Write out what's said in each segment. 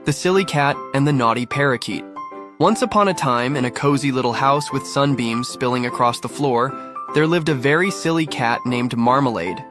The Silly Cat and the Naughty Parakeet. Once upon a time, in a cozy little house with sunbeams spilling across the floor, there lived a very silly cat named Marmalade.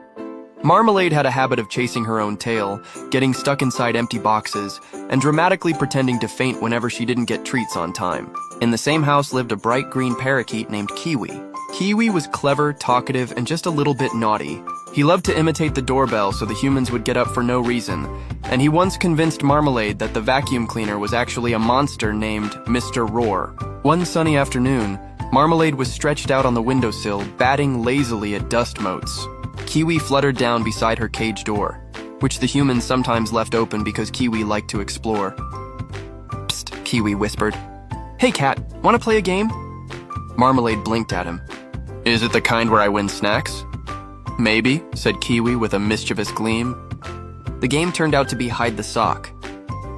Marmalade had a habit of chasing her own tail, getting stuck inside empty boxes, and dramatically pretending to faint whenever she didn't get treats on time. In the same house lived a bright green parakeet named Kiwi. Kiwi was clever, talkative, and just a little bit naughty. He loved to imitate the doorbell so the humans would get up for no reason, and he once convinced Marmalade that the vacuum cleaner was actually a monster named Mr. Roar. One sunny afternoon, Marmalade was stretched out on the windowsill, batting lazily at dust motes. Kiwi fluttered down beside her cage door, which the humans sometimes left open because Kiwi liked to explore. "Psst," Kiwi whispered. "Hey cat, wanna play a game?" Marmalade blinked at him. "Is it the kind where I win snacks?" "Maybe," said Kiwi with a mischievous gleam. The game turned out to be hide the sock.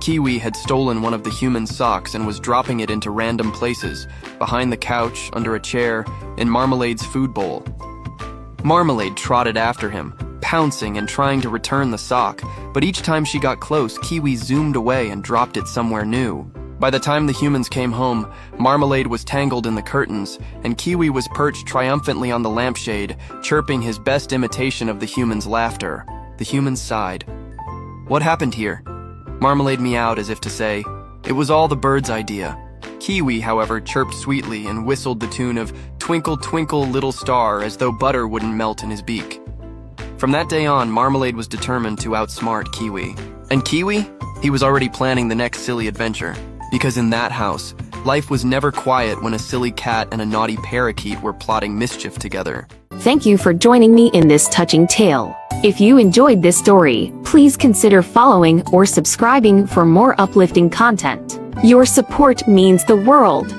Kiwi had stolen one of the human socks and was dropping it into random places, behind the couch, under a chair, in Marmalade's food bowl. Marmalade trotted after him, pouncing and trying to return the sock, but each time she got close, Kiwi zoomed away and dropped it somewhere new. By the time the humans came home, Marmalade was tangled in the curtains, and Kiwi was perched triumphantly on the lampshade, chirping his best imitation of the humans' laughter. The humans sighed. "What happened here?" Marmalade meowed as if to say, "It was all the bird's idea." Kiwi, however, chirped sweetly and whistled the tune of "Twinkle, Twinkle, Little Star" as though butter wouldn't melt in his beak. From that day on, Marmalade was determined to outsmart Kiwi. And Kiwi? He was already planning the next silly adventure. Because in that house, life was never quiet when a silly cat and a naughty parakeet were plotting mischief together. Thank you for joining me in this touching tale. If you enjoyed this story, please consider following or subscribing for more uplifting content. Your support means the world.